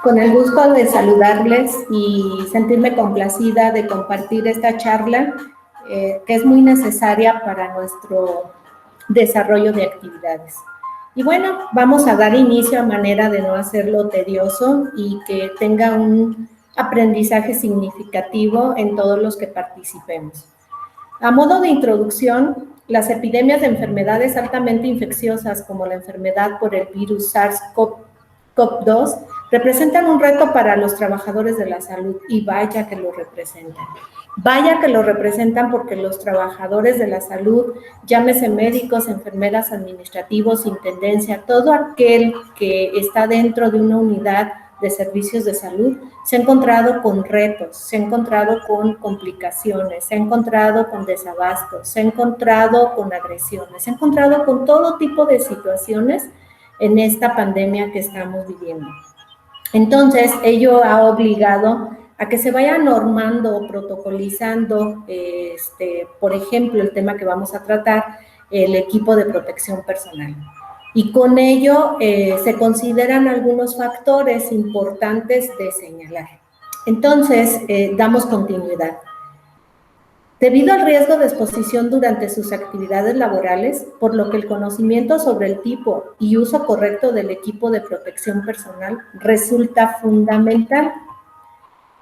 Con el gusto de saludarles y sentirme complacida de compartir esta charla que es muy necesaria para nuestro desarrollo de actividades. Y bueno, vamos a dar inicio a manera de no hacerlo tedioso y que tenga un aprendizaje significativo en todos los que participemos. A modo de introducción, las epidemias de enfermedades altamente infecciosas como la enfermedad por el virus SARS-CoV-2 representan un reto para los trabajadores de la salud y vaya que lo representan. Vaya que lo representan porque los trabajadores de la salud, llámese médicos, enfermeras, administrativos, intendencia, todo aquel que está dentro de una unidad de servicios de salud, se ha encontrado con retos, se ha encontrado con complicaciones, se ha encontrado con desabastos, se ha encontrado con agresiones, se ha encontrado con todo tipo de situaciones en esta pandemia que estamos viviendo. Entonces, ello ha obligado a que se vaya normando o protocolizando, por ejemplo, el tema que vamos a tratar, el equipo de protección personal. Y con ello se consideran algunos factores importantes de señalar. Entonces, damos continuidad. Debido al riesgo de exposición durante sus actividades laborales, por lo que el conocimiento sobre el tipo y uso correcto del equipo de protección personal resulta fundamental.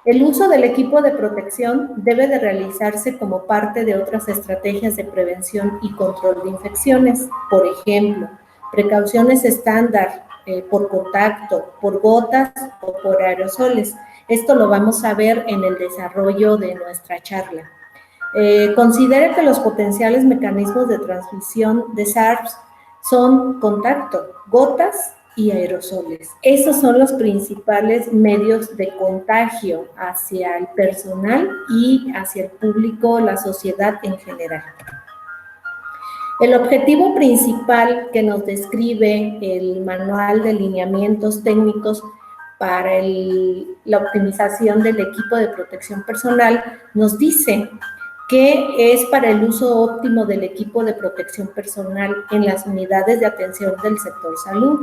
El uso del equipo de protección debe de realizarse como parte de otras estrategias de prevención y control de infecciones. Por ejemplo, precauciones estándar por contacto, por gotas o por aerosoles. Esto lo vamos a ver en el desarrollo de nuestra charla. Considere que los potenciales mecanismos de transmisión de SARS son contacto, gotas y aerosoles. Esos son los principales medios de contagio hacia el personal y hacia el público, la sociedad en general. El objetivo principal que nos describe el manual de lineamientos técnicos para la optimización del equipo de protección personal nos dice que es para el uso óptimo del equipo de protección personal en las unidades de atención del sector salud,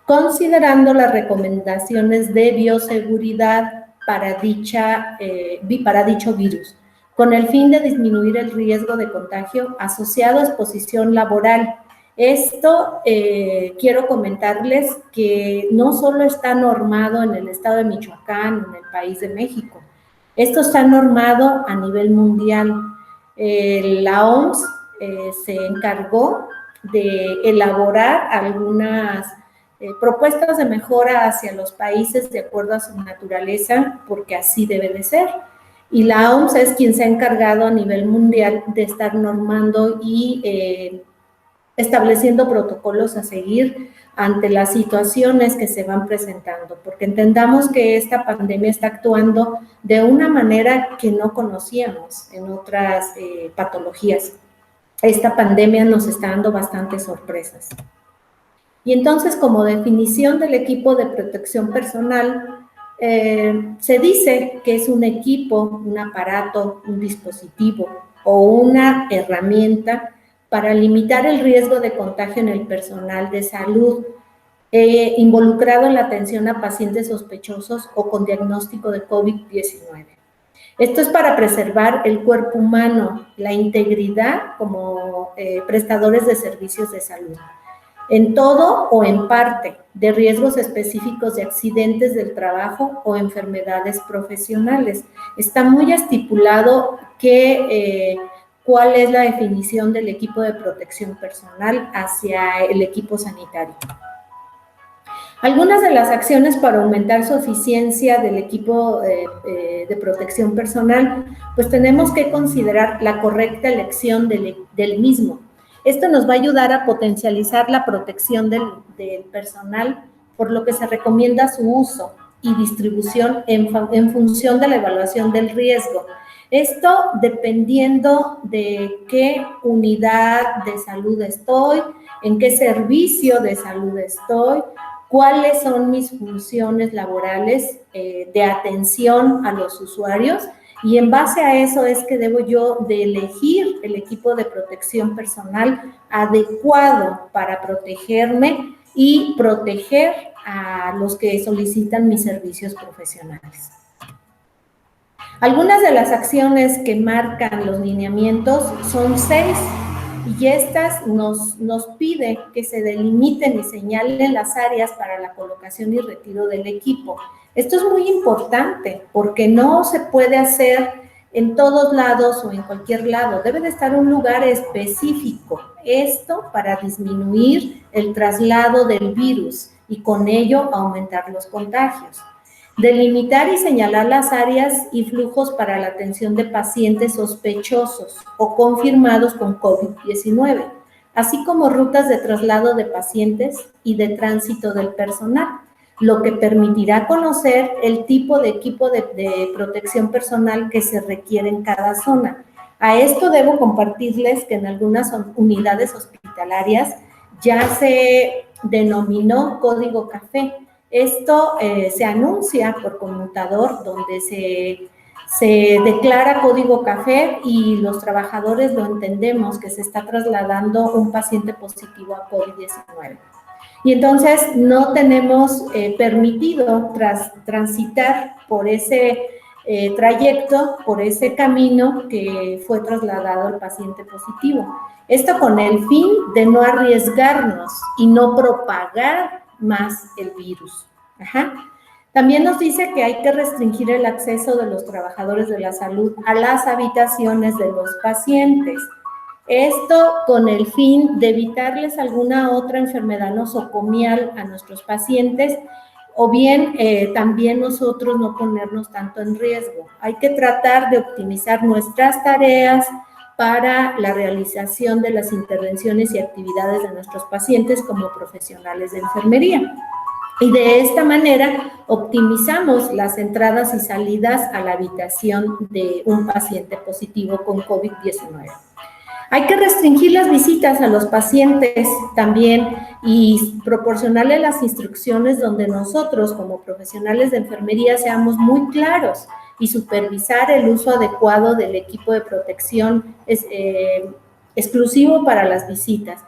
considerando las recomendaciones de bioseguridad para dicho virus, con el fin de disminuir el riesgo de contagio asociado a exposición laboral. Esto quiero comentarles que no solo está normado en el estado de Michoacán, en el país de México, esto está normado a nivel mundial. La OMS se encargó de elaborar algunas propuestas de mejora hacia los países de acuerdo a su naturaleza, porque así debe de ser. Y la OMS es quien se ha encargado a nivel mundial de estar normando y estableciendo protocolos a seguir ante las situaciones que se van presentando, porque entendamos que esta pandemia está actuando de una manera que no conocíamos en otras patologías. Esta pandemia nos está dando bastantes sorpresas. Y entonces, como definición del equipo de protección personal, se dice que es un equipo, un aparato, un dispositivo o una herramienta para limitar el riesgo de contagio en el personal de salud involucrado en la atención a pacientes sospechosos o con diagnóstico de COVID-19. Esto es para preservar el cuerpo humano, la integridad como prestadores de servicios de salud, en todo o en parte de riesgos específicos de accidentes del trabajo o enfermedades profesionales. Está muy estipulado que cuál es la definición del equipo de protección personal hacia el equipo sanitario. Algunas de las acciones para aumentar su eficiencia del equipo de protección personal, pues tenemos que considerar la correcta elección del mismo. Esto nos va a ayudar a potencializar la protección del personal, por lo que se recomienda su uso y distribución en función de la evaluación del riesgo. Esto dependiendo de qué unidad de salud estoy, en qué servicio de salud estoy, cuáles son mis funciones laborales de atención a los usuarios, y en base a eso es que debo yo de elegir el equipo de protección personal adecuado para protegerme y proteger a los que solicitan mis servicios profesionales. Algunas de las acciones que marcan los lineamientos son 6, y estas nos pide que se delimiten y señalen las áreas para la colocación y retiro del equipo. Esto es muy importante porque no se puede hacer en todos lados o en cualquier lado. Debe de estar un lugar específico. Esto para disminuir el traslado del virus y con ello aumentar los contagios. Delimitar y señalar las áreas y flujos para la atención de pacientes sospechosos o confirmados con COVID-19, así como rutas de traslado de pacientes y de tránsito del personal, lo que permitirá conocer el tipo de equipo de protección personal que se requiere en cada zona. A esto debo compartirles que en algunas unidades hospitalarias ya se denominó código café. Esto se anuncia por conmutador, donde se declara código café y los trabajadores lo entendemos que se está trasladando un paciente positivo a COVID-19. Y entonces no tenemos permitido transitar por ese trayecto, por ese camino que fue trasladado al paciente positivo. Esto con el fin de no arriesgarnos y no propagar más el virus. También nos dice que hay que restringir el acceso de los trabajadores de la salud a las habitaciones de los pacientes. Esto con el fin de evitarles alguna otra enfermedad nosocomial a nuestros pacientes, o bien también nosotros no ponernos tanto en riesgo. Hay que tratar de optimizar nuestras tareas para la realización de las intervenciones y actividades de nuestros pacientes como profesionales de enfermería. Y de esta manera optimizamos las entradas y salidas a la habitación de un paciente positivo con COVID-19. Hay que restringir las visitas a los pacientes también y proporcionarle las instrucciones donde nosotros como profesionales de enfermería seamos muy claros y supervisar el uso adecuado del equipo de protección exclusivo para las visitas.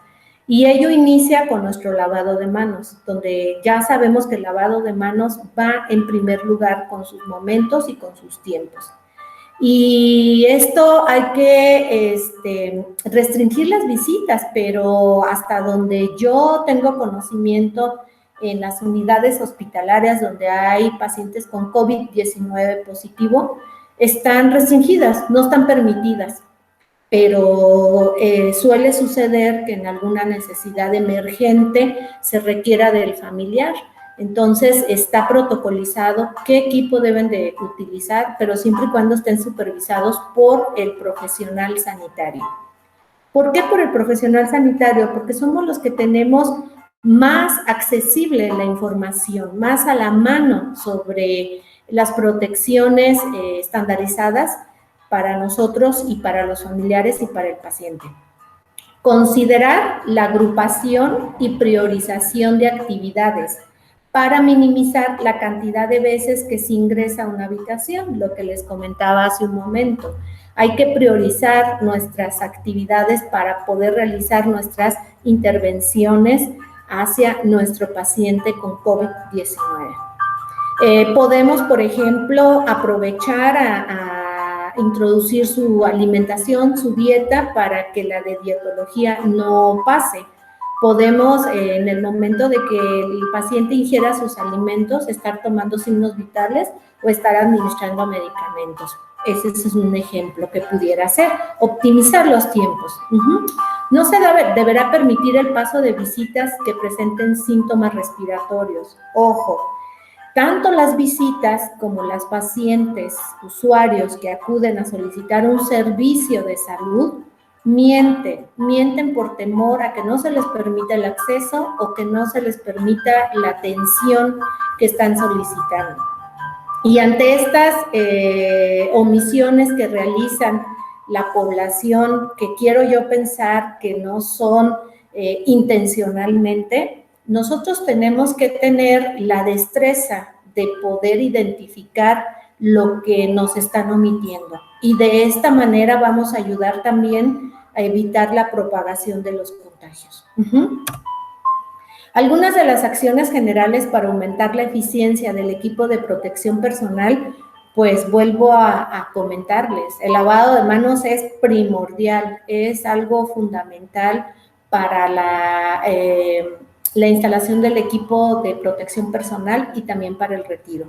Y ello inicia con nuestro lavado de manos, donde ya sabemos que el lavado de manos va en primer lugar con sus momentos y con sus tiempos. Y esto hay que restringir las visitas, pero hasta donde yo tengo conocimiento en las unidades hospitalarias donde hay pacientes con COVID-19 positivo, están restringidas, no están permitidas. Pero suele suceder que en alguna necesidad emergente se requiera del familiar. Entonces, está protocolizado qué equipo deben de utilizar, pero siempre y cuando estén supervisados por el profesional sanitario. ¿Por qué por el profesional sanitario? Porque somos los que tenemos más accesible la información, más a la mano sobre las protecciones estandarizadas para nosotros y para los familiares y para el paciente. Considerar la agrupación y priorización de actividades para minimizar la cantidad de veces que se ingresa a una habitación, lo que les comentaba hace un momento. Hay que priorizar nuestras actividades para poder realizar nuestras intervenciones hacia nuestro paciente con COVID-19. Podemos, por ejemplo, aprovechar a introducir su alimentación, su dieta, para que la de dietología no pase. Podemos, en el momento de que el paciente ingiera sus alimentos, estar tomando signos vitales o estar administrando medicamentos. Ese es un ejemplo que pudiera ser. Optimizar los tiempos. No se deberá permitir el paso de visitas que presenten síntomas respiratorios. Ojo. Tanto las visitas como las pacientes, usuarios que acuden a solicitar un servicio de salud, mienten por temor a que no se les permita el acceso o que no se les permita la atención que están solicitando. Y ante estas omisiones que realizan la población, que quiero yo pensar que no son intencionalmente, nosotros tenemos que tener la destreza de poder identificar lo que nos están omitiendo. Y de esta manera vamos a ayudar también a evitar la propagación de los contagios. Algunas de las acciones generales para aumentar la eficiencia del equipo de protección personal, pues vuelvo a comentarles. El lavado de manos es primordial, es algo fundamental para la instalación del equipo de protección personal y también para el retiro.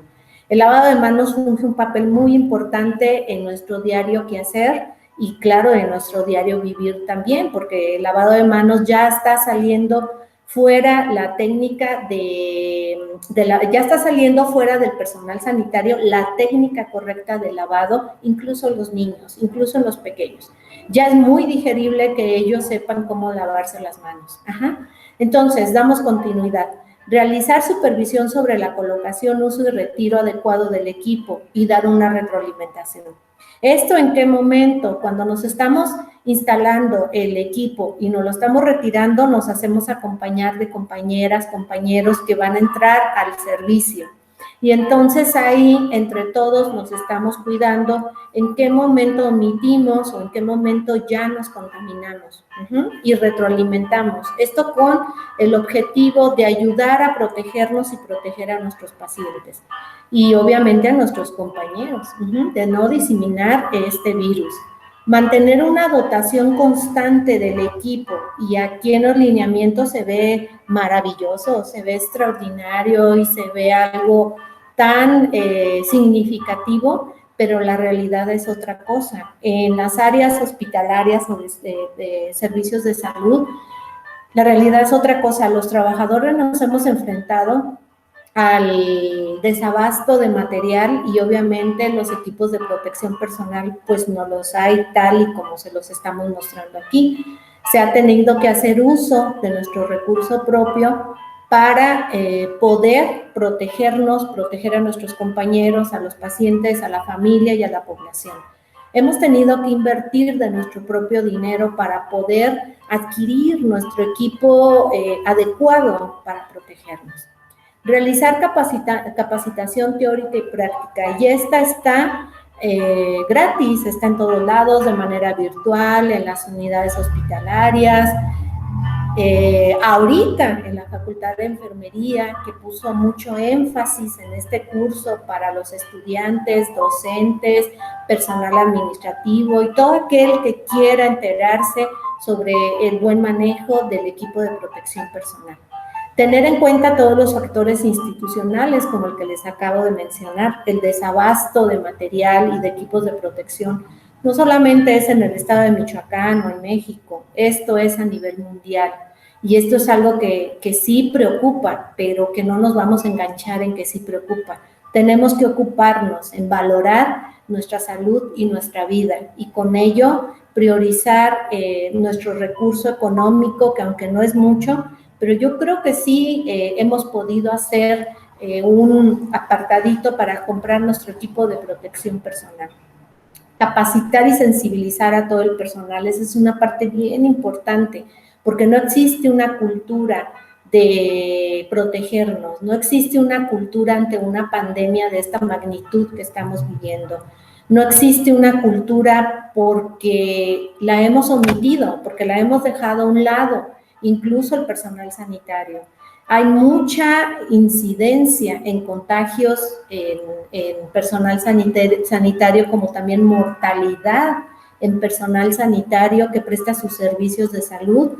El lavado de manos funge un papel muy importante en nuestro diario quehacer y claro, en nuestro diario vivir también, porque el lavado de manos ya está saliendo fuera la técnica ya está saliendo fuera del personal sanitario la técnica correcta de lavado, incluso en los niños, incluso en los pequeños. Ya es muy digerible que ellos sepan cómo lavarse las manos. Entonces, damos continuidad. Realizar supervisión sobre la colocación, uso y retiro adecuado del equipo y dar una retroalimentación. ¿Esto en qué momento? Cuando nos estamos instalando el equipo y nos lo estamos retirando, nos hacemos acompañar de compañeras, compañeros que van a entrar al servicio. Y entonces ahí, entre todos, nos estamos cuidando en qué momento omitimos o en qué momento ya nos contaminamos y retroalimentamos. Esto con el objetivo de ayudar a protegernos y proteger a nuestros pacientes. Y obviamente a nuestros compañeros, de no diseminar este virus. Mantener una dotación constante del equipo, y aquí en los lineamientos se ve maravilloso, se ve extraordinario y se ve algo tan significativo, pero la realidad es otra cosa. En las áreas hospitalarias o de servicios de salud, la realidad es otra cosa. Los trabajadores nos hemos enfrentado al desabasto de material y obviamente los equipos de protección personal pues no los hay tal y como se los estamos mostrando aquí. Se ha tenido que hacer uso de nuestro recurso propio para poder protegernos, proteger a nuestros compañeros, a los pacientes, a la familia y a la población. Hemos tenido que invertir de nuestro propio dinero para poder adquirir nuestro equipo adecuado para protegernos. Realizar capacitación teórica y práctica, y esta está gratis, está en todos lados, de manera virtual, en las unidades hospitalarias. Ahorita en la Facultad de Enfermería, que puso mucho énfasis en este curso para los estudiantes, docentes, personal administrativo y todo aquel que quiera enterarse sobre el buen manejo del equipo de protección personal. Tener en cuenta todos los factores institucionales, como el que les acabo de mencionar, el desabasto de material y de equipos de protección. No solamente es en el estado de Michoacán o en México, esto es a nivel mundial. Y esto es algo que sí preocupa, pero que no nos vamos a enganchar en que sí preocupa. Tenemos que ocuparnos en valorar nuestra salud y nuestra vida, y con ello priorizar nuestro recurso económico, que aunque no es mucho, pero yo creo que sí hemos podido hacer un apartadito para comprar nuestro equipo de protección personal. Capacitar y sensibilizar a todo el personal, esa es una parte bien importante, porque no existe una cultura de protegernos, no existe una cultura ante una pandemia de esta magnitud que estamos viviendo. No existe una cultura porque la hemos omitido, porque la hemos dejado a un lado, incluso el personal sanitario. Hay mucha incidencia en contagios en personal sanitario, como también mortalidad en personal sanitario que presta sus servicios de salud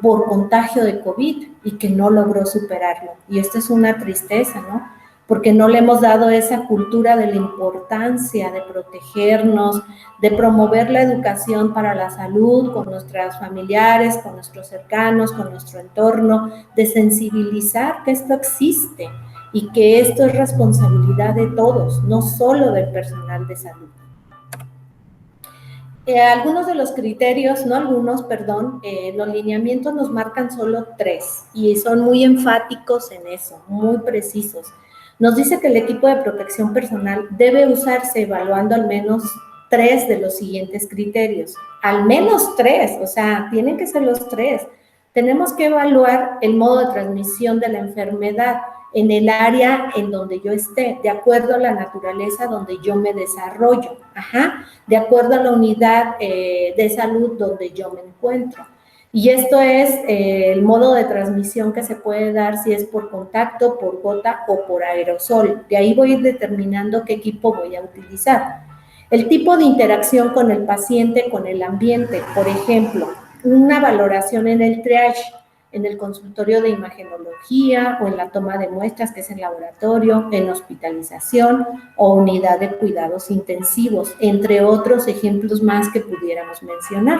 por contagio de COVID y que no logró superarlo. Y esto es una tristeza, ¿no? Porque no le hemos dado esa cultura de la importancia de protegernos, de promover la educación para la salud con nuestros familiares, con nuestros cercanos, con nuestro entorno, de sensibilizar que esto existe y que esto es responsabilidad de todos, no solo del personal de salud. Algunos de los criterios, no algunos, perdón, los lineamientos nos marcan solo 3 y son muy enfáticos en eso, muy precisos. nos dice que el equipo de protección personal debe usarse evaluando al menos 3 de los siguientes criterios. Al menos 3, o sea, tienen que ser los 3. Tenemos que evaluar el modo de transmisión de la enfermedad en el área en donde yo esté, de acuerdo a la naturaleza donde yo me desarrollo, de acuerdo a la unidad de salud donde yo me encuentro. Y esto es el modo de transmisión que se puede dar si es por contacto, por gota o por aerosol. De ahí voy a ir determinando qué equipo voy a utilizar. El tipo de interacción con el paciente, con el ambiente, por ejemplo, una valoración en el triage, en el consultorio de imagenología o en la toma de muestras, que es el laboratorio, en hospitalización o unidad de cuidados intensivos, entre otros ejemplos más que pudiéramos mencionar.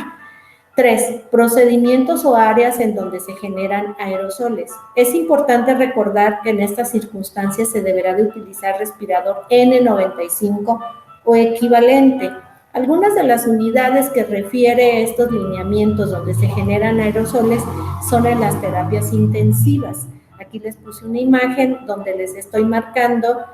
3. Procedimientos o áreas en donde se generan aerosoles. Es importante recordar que en estas circunstancias se deberá de utilizar respirador N95 o equivalente. Algunas de las unidades que refiere estos lineamientos donde se generan aerosoles son en las terapias intensivas. Aquí les puse una imagen donde les estoy marcando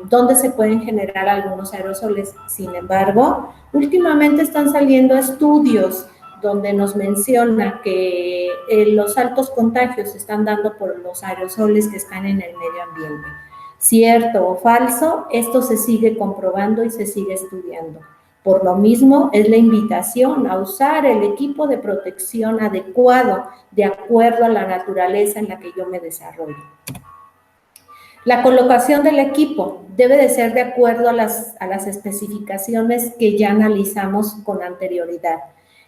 donde se pueden generar algunos aerosoles. Sin embargo, últimamente están saliendo estudios donde nos menciona que los altos contagios se están dando por los aerosoles que están en el medio ambiente. ¿Cierto o falso? Esto se sigue comprobando y se sigue estudiando. Por lo mismo, es la invitación a usar el equipo de protección adecuado de acuerdo a la naturaleza en la que yo me desarrollo. La colocación del equipo debe de ser de acuerdo a las especificaciones que ya analizamos con anterioridad.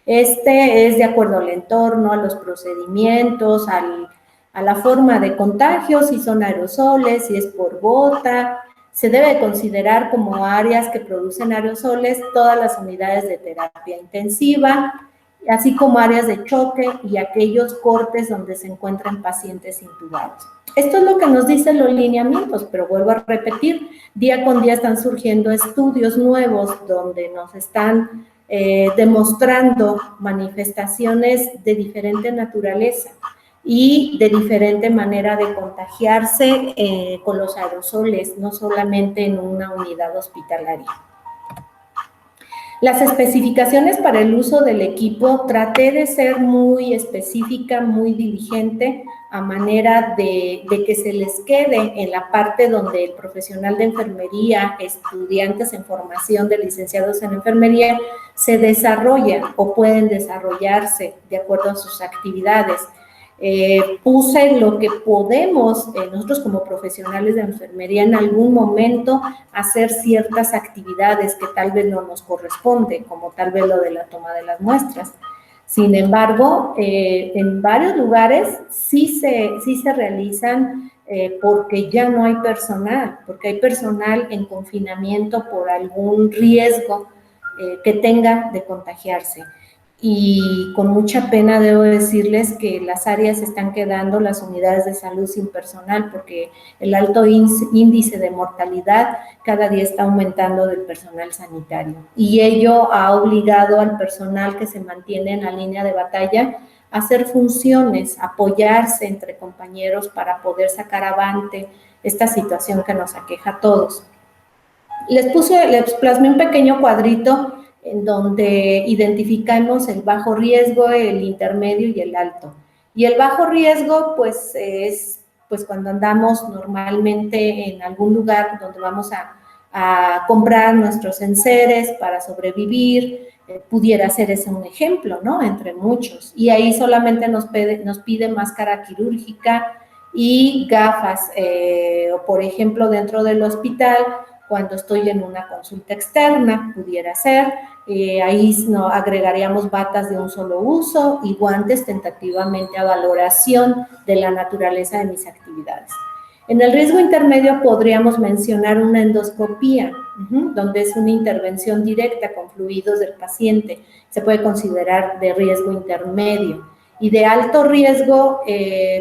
Este es de acuerdo al entorno, a los procedimientos, a la forma de contagio, si son aerosoles, si es por gota. Se debe considerar como áreas que producen aerosoles todas las unidades de terapia intensiva, así como áreas de choque y aquellos cortes donde se encuentran pacientes intubados. Esto es lo que nos dicen los lineamientos, pero vuelvo a repetir, día con día están surgiendo estudios nuevos donde nos están demostrando manifestaciones de diferente naturaleza y de diferente manera de contagiarse con los aerosoles, no solamente en una unidad hospitalaria. Las especificaciones para el uso del equipo, traté de ser muy específica, muy diligente, a manera de que se les quede en la parte donde el profesional de enfermería, estudiantes en formación de licenciados en enfermería, se desarrollan o pueden desarrollarse de acuerdo a sus actividades. Puse lo que podemos nosotros como profesionales de enfermería en algún momento hacer ciertas actividades que tal vez no nos corresponde, como tal vez lo de la toma de las muestras. Sin embargo, en varios lugares sí se realizan porque ya no hay personal, porque hay personal en confinamiento por algún riesgo que tenga de contagiarse. Y con mucha pena debo decirles que las áreas están quedando, las unidades de salud sin personal, porque el alto índice de mortalidad cada día está aumentando del personal sanitario. Y ello ha obligado al personal que se mantiene en la línea de batalla a hacer funciones, apoyarse entre compañeros para poder sacar avante esta situación que nos aqueja a todos. Les plasmé un pequeño cuadrito en donde identificamos el bajo riesgo, el intermedio y el alto. Y el bajo riesgo, pues, es cuando andamos normalmente en algún lugar donde vamos a comprar nuestros enseres para sobrevivir, pudiera ser ese un ejemplo, ¿no? Entre muchos. Y ahí solamente nos pide máscara quirúrgica y gafas, o por ejemplo, dentro del hospital, cuando estoy en una consulta externa, pudiera ser, ahí no, agregaríamos batas de un solo uso y guantes tentativamente a valoración de la naturaleza de mis actividades. En el riesgo intermedio podríamos mencionar una endoscopía, donde es una intervención directa con fluidos del paciente, se puede considerar de riesgo intermedio. Y de alto riesgo,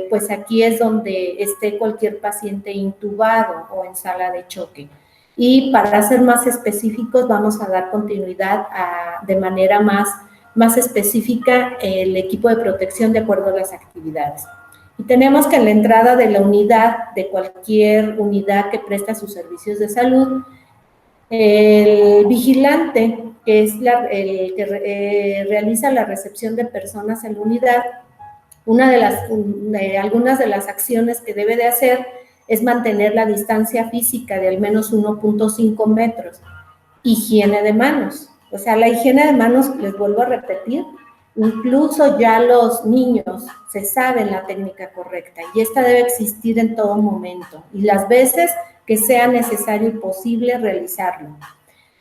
pues aquí es donde esté cualquier paciente intubado o en sala de choque. Y para ser más específicos, vamos a dar continuidad de manera más específica el equipo de protección de acuerdo a las actividades. Y tenemos que en la entrada de la unidad, de cualquier unidad que presta sus servicios de salud, el vigilante, que es el que realiza la recepción de personas en la unidad, algunas de las acciones que debe de hacer es mantener la distancia física de al menos 1.5 metros. Higiene de manos. O sea, la higiene de manos, les vuelvo a repetir, incluso ya los niños se saben la técnica correcta y esta debe existir en todo momento y las veces que sea necesario y posible realizarlo.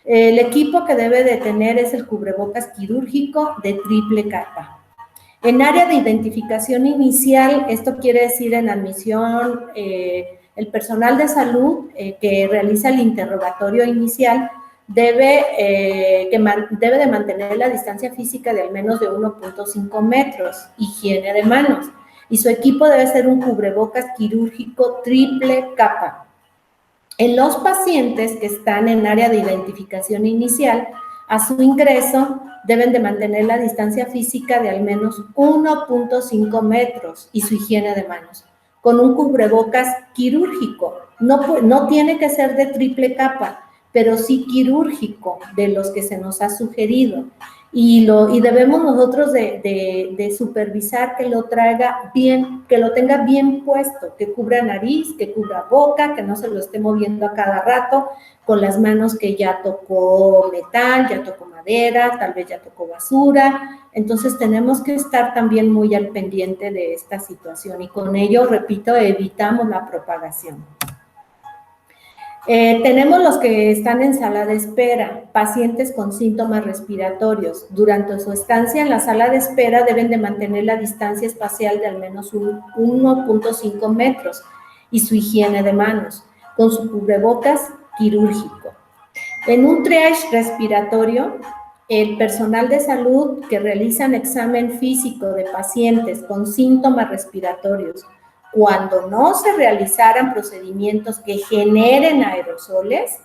El equipo que debe de tener es el cubrebocas quirúrgico de triple capa. En área de identificación inicial, esto quiere decir en admisión, el personal de salud que realiza el interrogatorio inicial debe de mantener la distancia física de al menos de 1.5 metros, higiene de manos, y su equipo debe ser un cubrebocas quirúrgico triple capa. En los pacientes que están en área de identificación inicial, a su ingreso deben de mantener la distancia física de al menos 1.5 metros y su higiene de manos, con un cubrebocas quirúrgico. No tiene que ser de triple capa, pero sí quirúrgico, de los que se nos ha sugerido. Y debemos nosotros de supervisar que lo traiga bien, que lo tenga bien puesto, que cubra nariz, que cubra boca, que no se lo esté moviendo a cada rato, con las manos que ya tocó metal, ya tocó madera, tal vez ya tocó basura. Entonces tenemos que estar también muy al pendiente de esta situación y con ello, repito, evitamos la propagación. Tenemos los que están en sala de espera, pacientes con síntomas respiratorios. Durante su estancia en la sala de espera deben de mantener la distancia espacial de al menos 1.5 metros y su higiene de manos, con su cubrebocas quirúrgico. En un triage respiratorio, el personal de salud que realizan examen físico de pacientes con síntomas respiratorios, cuando no se realizaran procedimientos que generen aerosoles,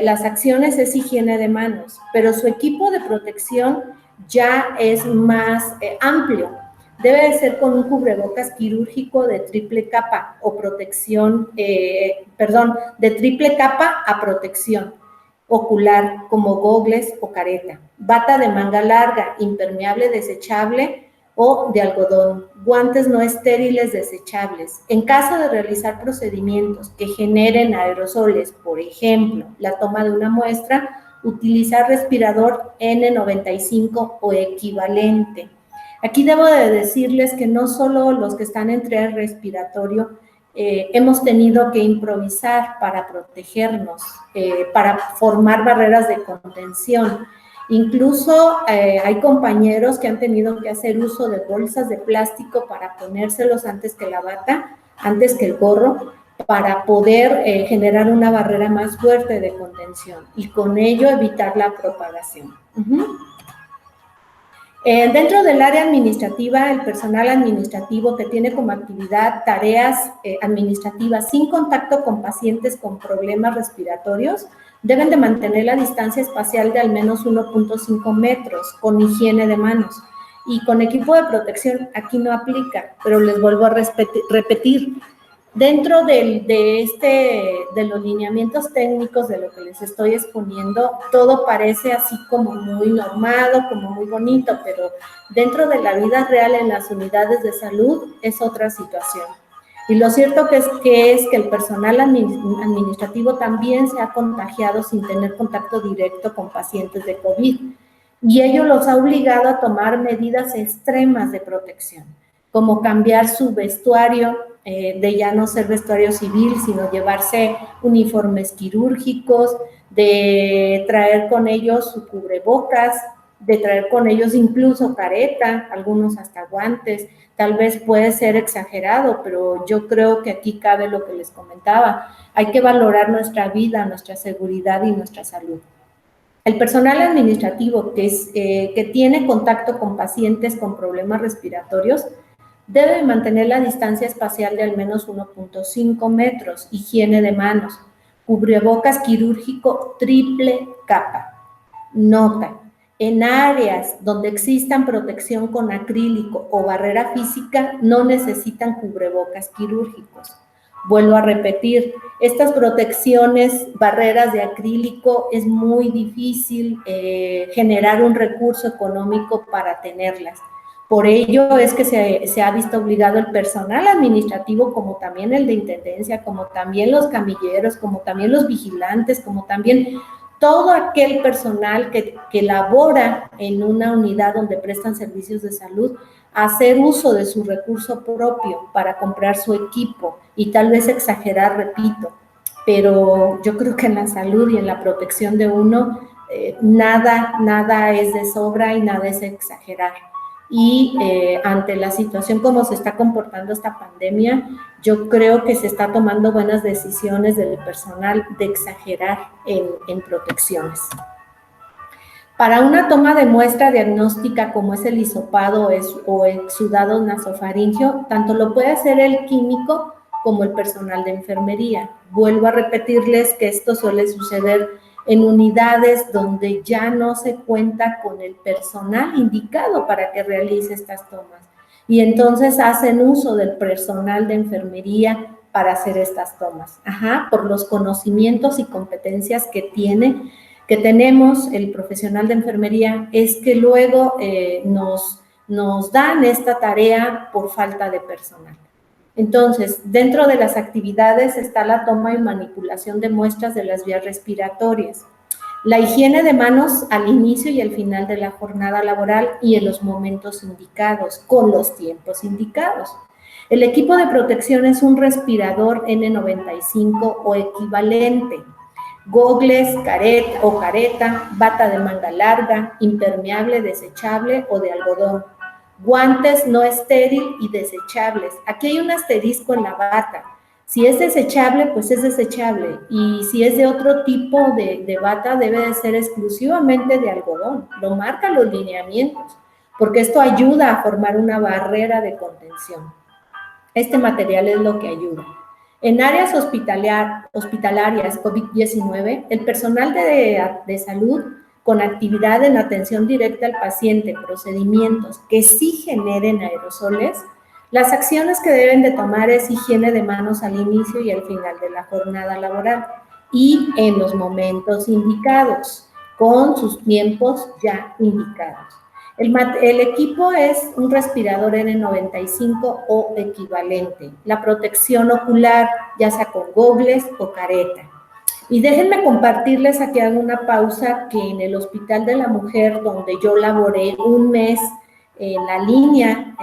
las acciones es higiene de manos, pero su equipo de protección ya es más amplio. Debe de ser con un cubrebocas quirúrgico de triple capa o protección, de triple capa a protección ocular, como gogles o careta, bata de manga larga, impermeable desechable o de algodón, guantes no estériles desechables. En caso de realizar procedimientos que generen aerosoles, por ejemplo, la toma de una muestra, utilizar respirador N95 o equivalente. Aquí debo de decirles que no solo los que están en triage respiratorio hemos tenido que improvisar para protegernos, para formar barreras de contención. Incluso hay compañeros que han tenido que hacer uso de bolsas de plástico para ponérselos antes que la bata, antes que el gorro, para poder generar una barrera más fuerte de contención y con ello evitar la propagación. Dentro del área administrativa, el personal administrativo que tiene como actividad tareas administrativas sin contacto con pacientes con problemas respiratorios, deben de mantener la distancia espacial de al menos 1.5 metros con higiene de manos. Y con equipo de protección aquí no aplica, pero les vuelvo a repetir. Dentro de los lineamientos técnicos de lo que les estoy exponiendo, todo parece así como muy normado, como muy bonito, pero dentro de la vida real en las unidades de salud es otra situación. Y lo cierto es que el personal administrativo también se ha contagiado sin tener contacto directo con pacientes de COVID. Y ello los ha obligado a tomar medidas extremas de protección, como cambiar su vestuario, de ya no ser vestuario civil, sino llevarse uniformes quirúrgicos, de traer con ellos su cubrebocas, de traer con ellos incluso careta, algunos hasta guantes. Tal vez puede ser exagerado, pero yo creo que aquí cabe lo que les comentaba. Hay que valorar nuestra vida, nuestra seguridad y nuestra salud. El personal administrativo que tiene contacto con pacientes con problemas respiratorios debe mantener la distancia espacial de al menos 1.5 metros, higiene de manos, cubrebocas quirúrgico triple capa. Nota, En áreas donde existan protección con acrílico o barrera física, no necesitan cubrebocas quirúrgicos. Vuelvo a repetir, estas protecciones, barreras de acrílico, es muy difícil generar un recurso económico para tenerlas. Por ello es que se ha visto obligado el personal administrativo, como también el de intendencia, como también los camilleros, como también los vigilantes, como también todo aquel personal que labora en una unidad donde prestan servicios de salud, a hacer uso de su recurso propio para comprar su equipo y tal vez exagerar, repito, pero yo creo que en la salud y en la protección de uno nada es de sobra y nada es exagerar. Y ante la situación como se está comportando esta pandemia, yo creo que se está tomando buenas decisiones del personal de exagerar en protecciones. Para una toma de muestra diagnóstica como es el hisopado o exudado nasofaringeo, tanto lo puede hacer el químico como el personal de enfermería. Vuelvo a repetirles que esto suele suceder en unidades donde ya no se cuenta con el personal indicado para que realice estas tomas. Y entonces hacen uso del personal de enfermería para hacer estas tomas, por los conocimientos y competencias que tenemos el profesional de enfermería, es que luego nos dan esta tarea por falta de personal. Entonces, dentro de las actividades está la toma y manipulación de muestras de las vías respiratorias, la higiene de manos al inicio y al final de la jornada laboral y en los momentos indicados, con los tiempos indicados. El equipo de protección es un respirador N95 o equivalente, gogles, careta, bata de manga larga, impermeable, desechable o de algodón, guantes no estéril y desechables. Aquí hay un asterisco en la bata. Si es desechable, pues es desechable. Y si es de otro tipo de bata, debe de ser exclusivamente de algodón. Lo marcan los lineamientos, porque esto ayuda a formar una barrera de contención. Este material es lo que ayuda. En áreas hospitalarias COVID-19, el personal de salud con actividad en atención directa al paciente, procedimientos que sí generen aerosoles, las acciones que deben de tomar es higiene de manos al inicio y al final de la jornada laboral y en los momentos indicados, con sus tiempos ya indicados. El equipo es un respirador N95 o equivalente. La protección ocular, ya sea con gogles o careta. Y déjenme compartirles aquí una pausa que en el Hospital de la Mujer, donde yo laboré un mes en la línea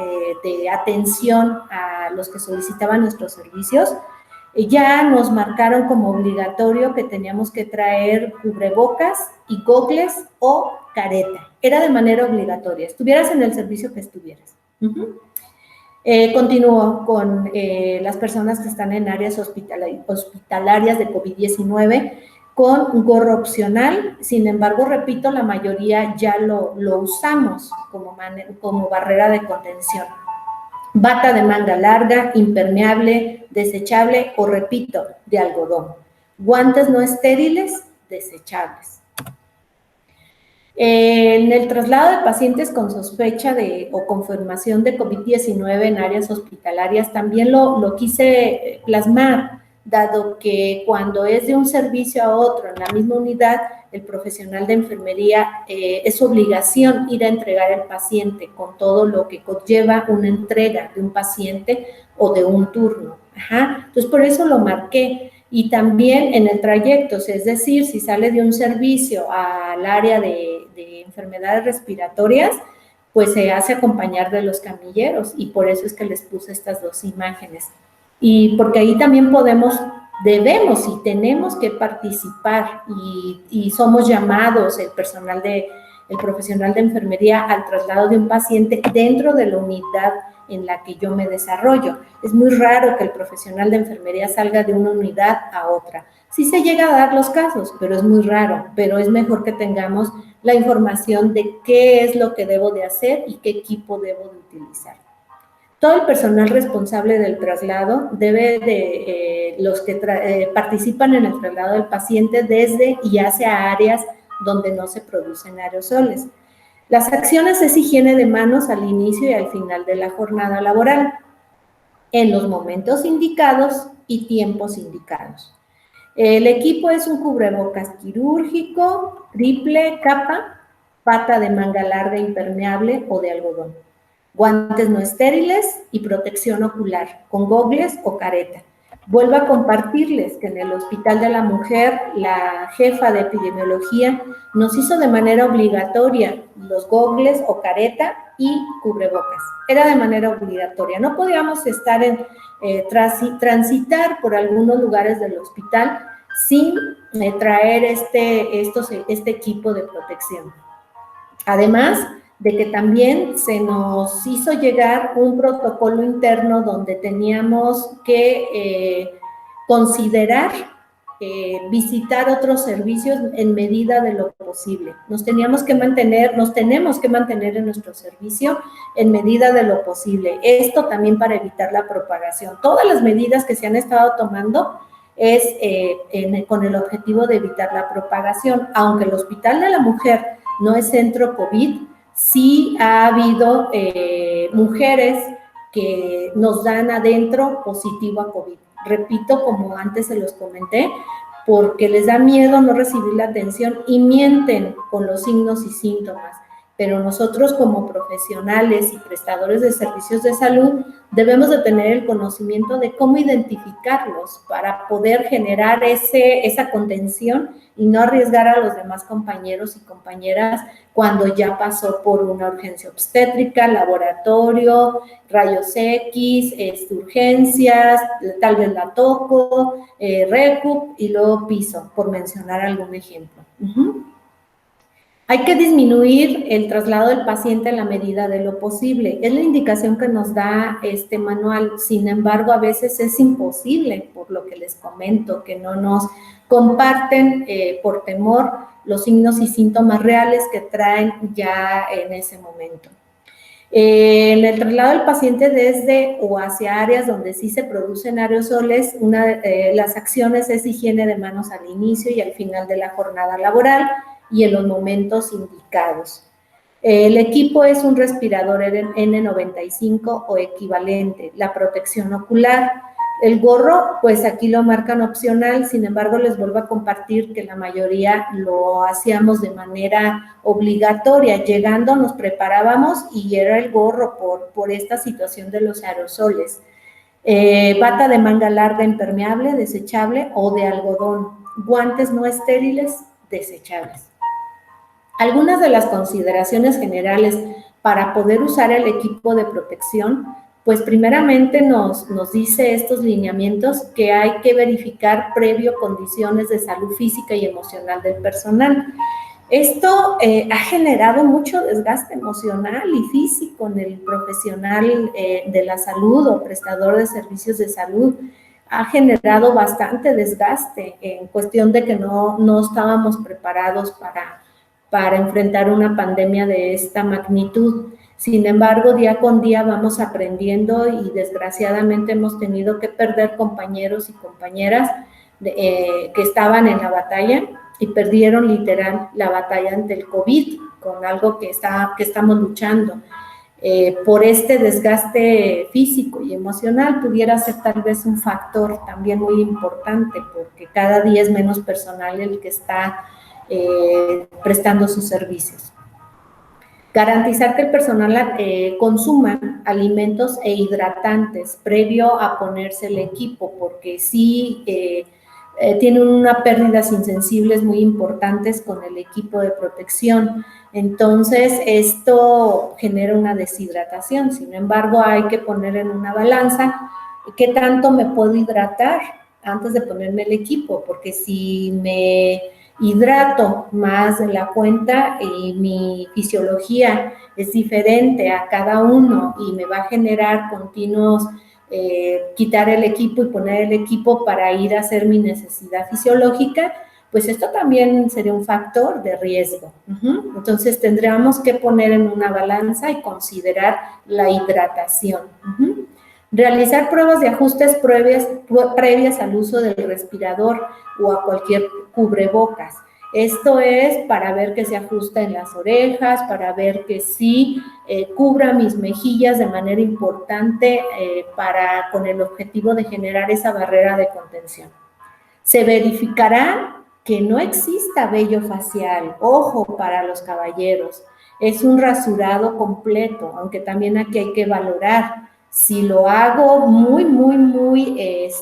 de atención a los que solicitaban nuestros servicios, ya nos marcaron como obligatorio que teníamos que traer cubrebocas y gogles o careta. Era de manera obligatoria, estuvieras en el servicio que estuvieras. Continúo con las personas que están en áreas hospitalarias de COVID-19 con un gorro opcional. Sin embargo, repito, la mayoría ya lo usamos como barrera de contención. Bata de manga larga, impermeable, desechable o, repito, de algodón. Guantes no estériles, desechables. En el traslado de pacientes con sospecha o confirmación de COVID-19 en áreas hospitalarias también lo quise plasmar, dado que cuando es de un servicio a otro en la misma unidad, el profesional de enfermería es su obligación ir a entregar al paciente con todo lo que conlleva una entrega de un paciente o de un turno. Entonces, por eso lo marqué. Y también en el trayecto, es decir, si sale de un servicio al área de enfermedades respiratorias, pues se hace acompañar de los camilleros y por eso es que les puse estas dos imágenes. Y porque ahí también debemos y tenemos que participar y somos llamados el profesional de enfermería al traslado de un paciente dentro de la unidad en la que yo me desarrollo. Es muy raro que el profesional de enfermería salga de una unidad a otra. Sí se llega a dar los casos, pero es muy raro, pero es mejor que tengamos la información de qué es lo que debo de hacer y qué equipo debo de utilizar. Todo el personal responsable del traslado los que participan en el traslado del paciente desde y hacia áreas donde no se producen aerosoles. Las acciones es higiene de manos al inicio y al final de la jornada laboral, en los momentos indicados y tiempos indicados. El equipo es un cubrebocas quirúrgico, triple capa, bata de manga larga impermeable o de algodón, guantes no estériles y protección ocular, con gogles o careta. Vuelvo a compartirles que en el Hospital de la Mujer, la jefa de epidemiología nos hizo de manera obligatoria los gogles o careta y cubrebocas. Era de manera obligatoria. No podíamos estar transitar por algunos lugares del hospital sin traer este equipo de protección. Además de que también se nos hizo llegar un protocolo interno donde teníamos que considerar visitar otros servicios en medida de lo posible. Nos tenemos que mantener en nuestro servicio en medida de lo posible. Esto también para evitar la propagación. Todas las medidas que se han estado tomando es con el objetivo de evitar la propagación. Aunque el Hospital de la Mujer no es centro COVID, sí ha habido mujeres que nos dan adentro positivo a COVID. Repito, como antes se los comenté, porque les da miedo no recibir la atención y mienten con los signos y síntomas. Pero nosotros como profesionales y prestadores de servicios de salud debemos de tener el conocimiento de cómo identificarlos para poder generar esa contención y no arriesgar a los demás compañeros y compañeras cuando ya pasó por una urgencia obstétrica, laboratorio, rayos X, urgencias, tal vez la toco, recup y luego piso, por mencionar algún ejemplo. Hay que disminuir el traslado del paciente en la medida de lo posible. Es la indicación que nos da este manual. Sin embargo, a veces es imposible, por lo que les comento, que no nos comparten por temor los signos y síntomas reales que traen ya en ese momento. En el traslado del paciente desde o hacia áreas donde sí se producen aerosoles, las acciones es higiene de manos al inicio y al final de la jornada laboral y en los momentos indicados. El equipo es un respirador N95 o equivalente, la protección ocular. El gorro, pues aquí lo marcan opcional, sin embargo, les vuelvo a compartir que la mayoría lo hacíamos de manera obligatoria. Llegando nos preparábamos y era el gorro por esta situación de los aerosoles. Bata de manga larga impermeable, desechable o de algodón. Guantes no estériles, desechables. Algunas de las consideraciones generales para poder usar el equipo de protección, pues primeramente nos dice estos lineamientos que hay que verificar previo condiciones de salud física y emocional del personal. Esto ha generado mucho desgaste emocional y físico en el profesional de la salud o prestador de servicios de salud. Ha generado bastante desgaste en cuestión de que no estábamos preparados para enfrentar una pandemia de esta magnitud. Sin embargo, día con día vamos aprendiendo y desgraciadamente hemos tenido que perder compañeros y compañeras que estaban en la batalla y perdieron literal la batalla ante el COVID, con algo que estamos luchando. Por este desgaste físico y emocional pudiera ser tal vez un factor también muy importante, porque cada día es menos personal el que está prestando sus servicios. Garantizar que el personal consuma alimentos e hidratantes previo a ponerse el equipo, porque sí tienen una pérdidas insensibles muy importantes con el equipo de protección. Entonces, esto genera una deshidratación. Sin embargo, hay que poner en una balanza qué tanto me puedo hidratar antes de ponerme el equipo, porque si me hidrato más de la cuenta y mi fisiología es diferente a cada uno y me va a generar continuos quitar el equipo y poner el equipo para ir a hacer mi necesidad fisiológica, pues esto también sería un factor de riesgo. Entonces tendríamos que poner en una balanza y considerar la hidratación. Realizar pruebas de ajustes previas al uso del respirador o a cualquier cubrebocas. Esto es para ver que se ajusta en las orejas, para ver que sí cubra mis mejillas de manera importante con el objetivo de generar esa barrera de contención. Se verificará que no exista vello facial, ojo para los caballeros, es un rasurado completo, aunque también aquí hay que valorar. Si lo hago muy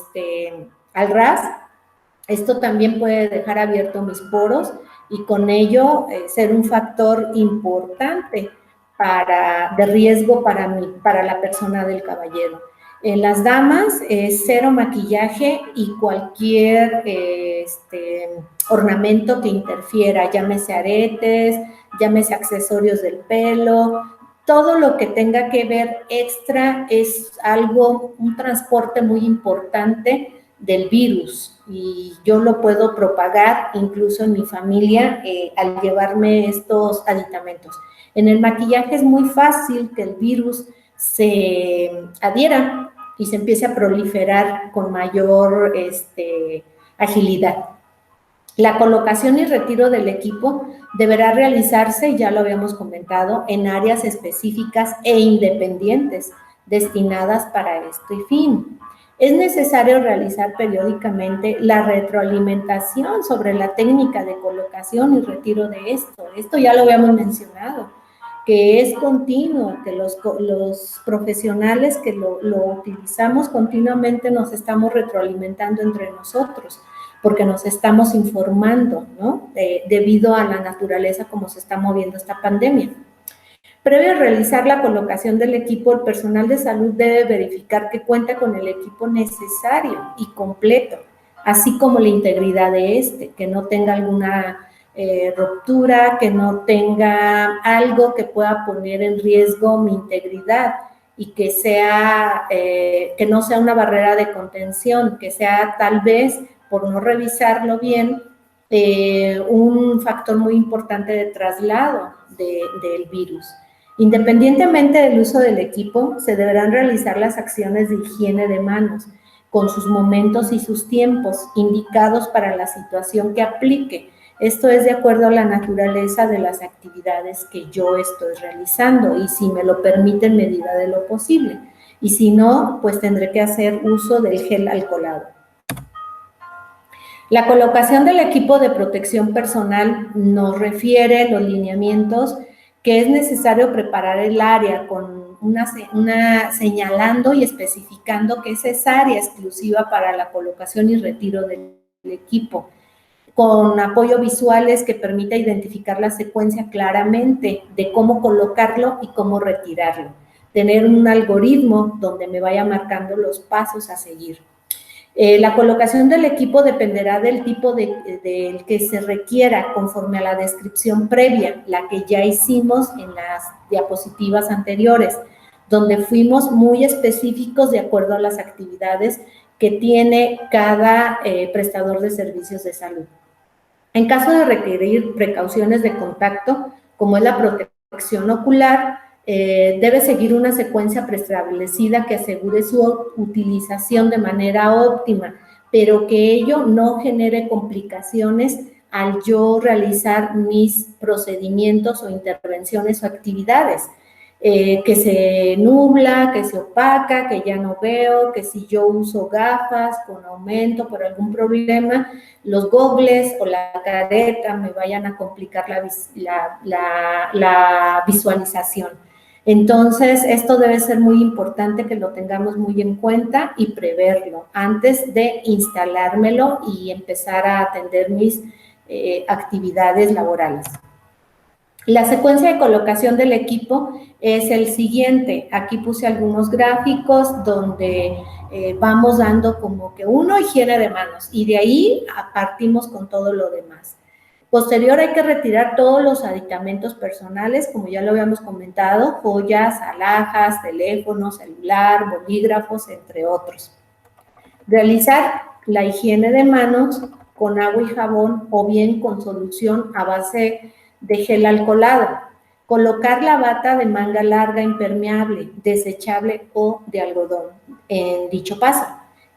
al ras, esto también puede dejar abiertos mis poros y con ello ser un factor importante de riesgo para la persona del caballero. En las damas, cero maquillaje y cualquier ornamento que interfiera, llámese aretes, llámese accesorios del pelo, todo lo que tenga que ver extra es un transporte muy importante del virus y yo lo puedo propagar incluso en mi familia al llevarme estos aditamentos. En el maquillaje es muy fácil que el virus se adhiera y se empiece a proliferar con mayor agilidad. La colocación y retiro del equipo deberá realizarse, ya lo habíamos comentado, en áreas específicas e independientes destinadas para este fin. Es necesario realizar periódicamente la retroalimentación sobre la técnica de colocación y retiro de esto. Esto ya lo habíamos mencionado, que es continuo, que los profesionales que lo utilizamos continuamente nos estamos retroalimentando entre nosotros, porque nos estamos informando, ¿no? Debido a la naturaleza como se está moviendo esta pandemia. Previo a realizar la colocación del equipo, el personal de salud debe verificar que cuenta con el equipo necesario y completo, así como la integridad de que no tenga alguna ruptura, que no tenga algo que pueda poner en riesgo mi integridad y que no sea una barrera de contención, que sea tal vez, por no revisarlo bien, un factor muy importante de traslado del virus. Independientemente del uso del equipo, se deberán realizar las acciones de higiene de manos con sus momentos y sus tiempos indicados para la situación que aplique. Esto es de acuerdo a la naturaleza de las actividades que yo estoy realizando y si me lo permite en medida de lo posible. Y si no, pues tendré que hacer uso del gel alcoholado. La colocación del equipo de protección personal nos refiere los lineamientos que es necesario preparar el área con señalando y especificando que esa es área exclusiva para la colocación y retiro del equipo, con apoyo visuales que permita identificar la secuencia claramente de cómo colocarlo y cómo retirarlo. Tener un algoritmo donde me vaya marcando los pasos a seguir. La colocación del equipo dependerá del tipo del que se requiera conforme a la descripción previa, la que ya hicimos en las diapositivas anteriores, donde fuimos muy específicos de acuerdo a las actividades que tiene cada prestador de servicios de salud. En caso de requerir precauciones de contacto, como es la protección ocular, debe seguir una secuencia preestablecida que asegure su utilización de manera óptima, pero que ello no genere complicaciones al yo realizar mis procedimientos o intervenciones o actividades. Que se nubla, que se opaca, que ya no veo, que si yo uso gafas con aumento por algún problema, los gogles o la careta me vayan a complicar la visualización. Entonces, esto debe ser muy importante que lo tengamos muy en cuenta y preverlo antes de instalármelo y empezar a atender mis actividades laborales. La secuencia de colocación del equipo es el siguiente. Aquí puse algunos gráficos donde vamos dando como que higiene de manos y de ahí partimos con todo lo demás. Posterior hay que retirar todos los aditamentos personales, como ya lo habíamos comentado, joyas, alhajas, teléfono, celular, bolígrafos, entre otros. Realizar la higiene de manos con agua y jabón o bien con solución a base de gel alcoholado. Colocar la bata de manga larga impermeable, desechable o de algodón en dicho paso.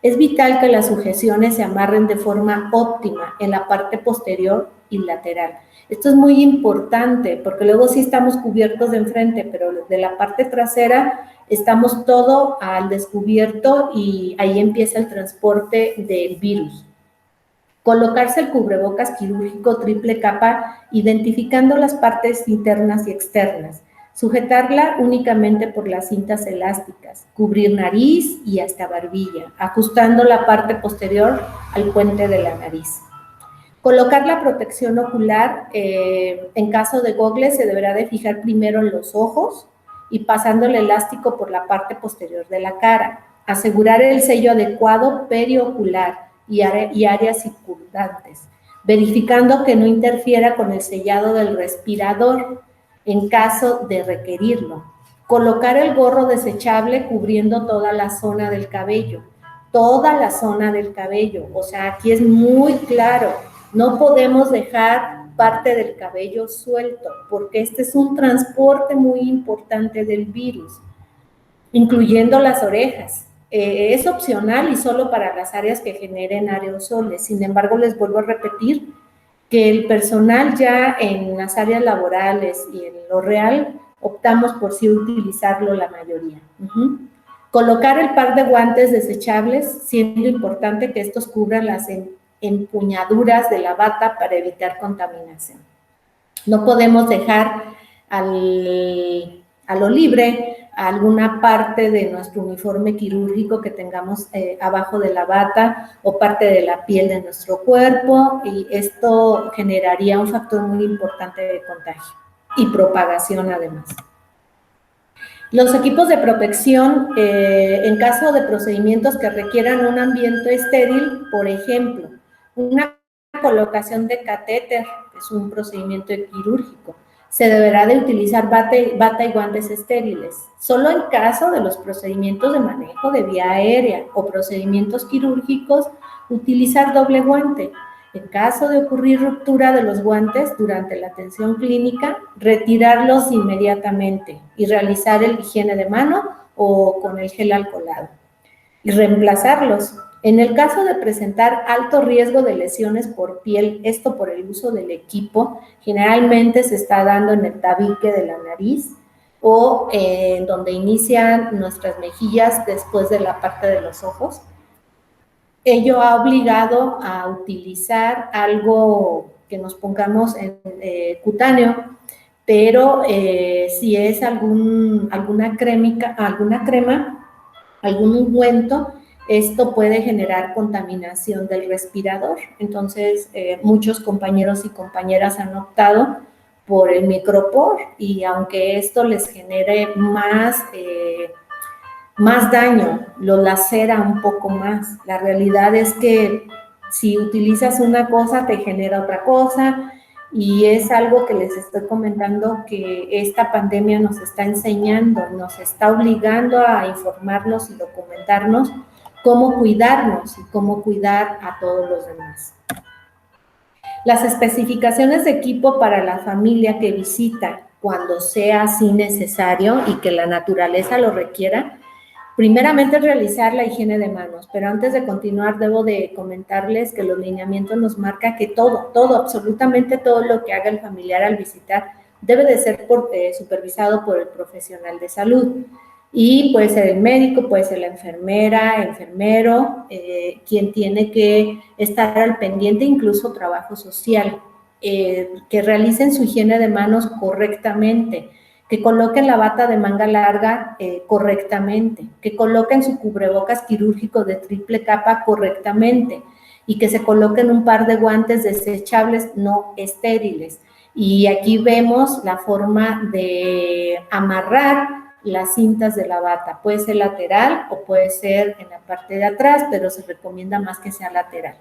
Es vital que las sujeciones se amarren de forma óptima en la parte posterior y lateral. Esto es muy importante porque luego sí estamos cubiertos de enfrente, pero de la parte trasera estamos todo al descubierto y ahí empieza el transporte del virus. Colocarse el cubrebocas quirúrgico triple capa, identificando las partes internas y externas. Sujetarla únicamente por las cintas elásticas. Cubrir nariz y hasta barbilla, ajustando la parte posterior al puente de la nariz. Colocar la protección ocular, en caso de gogles, se deberá de fijar primero en los ojos y pasando el elástico por la parte posterior de la cara. Asegurar el sello adecuado periocular y áreas circundantes, verificando que no interfiera con el sellado del respirador en caso de requerirlo. Colocar el gorro desechable cubriendo toda la zona del cabello, o sea, aquí es muy claro, no podemos dejar parte del cabello suelto, porque este es un transporte muy importante del virus, incluyendo las orejas. Es opcional y solo para las áreas que generen aerosoles. Sin embargo, les vuelvo a repetir que el personal ya en las áreas laborales y en lo real optamos por sí utilizarlo la mayoría. Colocar el par de guantes desechables, siendo importante que estos cubran las empuñaduras de la bata para evitar contaminación. No podemos dejar a lo libre alguna parte de nuestro uniforme quirúrgico que tengamos abajo de la bata o parte de la piel de nuestro cuerpo, y esto generaría un factor muy importante de contagio y propagación además. Los equipos de protección, en caso de procedimientos que requieran un ambiente estéril, por ejemplo, una colocación de catéter, que es un procedimiento quirúrgico, se deberá de utilizar bata y guantes estériles. Solo en caso de los procedimientos de manejo de vía aérea o procedimientos quirúrgicos, utilizar doble guante. En caso de ocurrir ruptura de los guantes durante la atención clínica, retirarlos inmediatamente y realizar el higiene de mano o con el gel alcoholado y reemplazarlos. En el caso de presentar alto riesgo de lesiones por piel, esto por el uso del equipo, generalmente se está dando en el tabique de la nariz o donde inician nuestras mejillas después de la parte de los ojos. Ello ha obligado a utilizar algo que nos pongamos en cutáneo, pero si es alguna crema, algún ungüento, esto puede generar contaminación del respirador. Entonces, muchos compañeros y compañeras han optado por el micropor, y aunque esto les genere más daño, lo lacera un poco más. La realidad es que si utilizas una cosa, te genera otra cosa, y es algo que les estoy comentando que esta pandemia nos está enseñando, nos está obligando a informarnos y documentarnos cómo cuidarnos y cómo cuidar a todos los demás. Las especificaciones de equipo para la familia que visita, cuando sea así necesario y que la naturaleza lo requiera. Primeramente, realizar la higiene de manos, pero antes de continuar debo de comentarles que los lineamientos nos marca que absolutamente todo lo que haga el familiar al visitar debe de ser supervisado por el profesional de salud. Y puede ser el médico, puede ser la enfermera, enfermero, quien tiene que estar al pendiente, incluso trabajo social, que realicen su higiene de manos correctamente, que coloquen la bata de manga larga correctamente, que coloquen su cubrebocas quirúrgico de triple capa correctamente y que se coloquen un par de guantes desechables no estériles. Y aquí vemos la forma de amarrar las cintas de la bata. Puede ser lateral o puede ser en la parte de atrás, pero se recomienda más que sea lateral.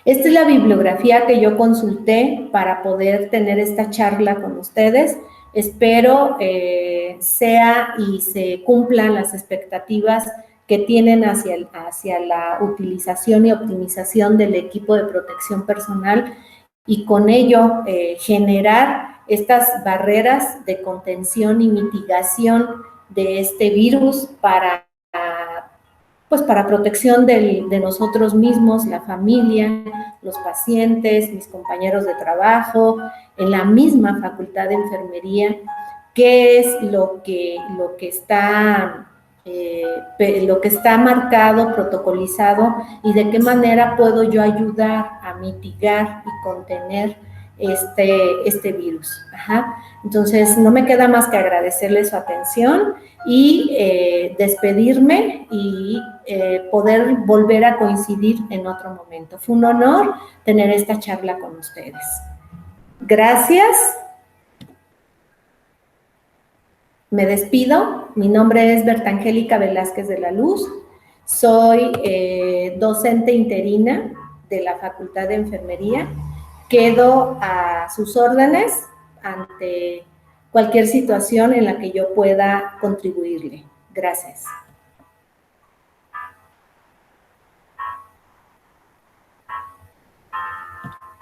Esta es la bibliografía que yo consulté para poder tener esta charla con ustedes. Espero sea y se cumplan las expectativas que tienen hacia la utilización y optimización del equipo de protección personal, y con ello generar estas barreras de contención y mitigación de este virus para pues para protección de nosotros mismos, la familia, los pacientes, mis compañeros de trabajo, en la misma facultad de enfermería, qué es lo que está marcado, protocolizado y de qué manera puedo yo ayudar a mitigar y contener este virus. Ajá. Entonces, no me queda más que agradecerles su atención y despedirme y poder volver a coincidir en otro momento. Fue un honor tener esta charla con ustedes. Gracias. Me despido. Mi nombre es Bertangélica Velázquez de la Luz. Soy docente interina de la Facultad de Enfermería. Quedo a sus órdenes ante cualquier situación en la que yo pueda contribuirle. Gracias.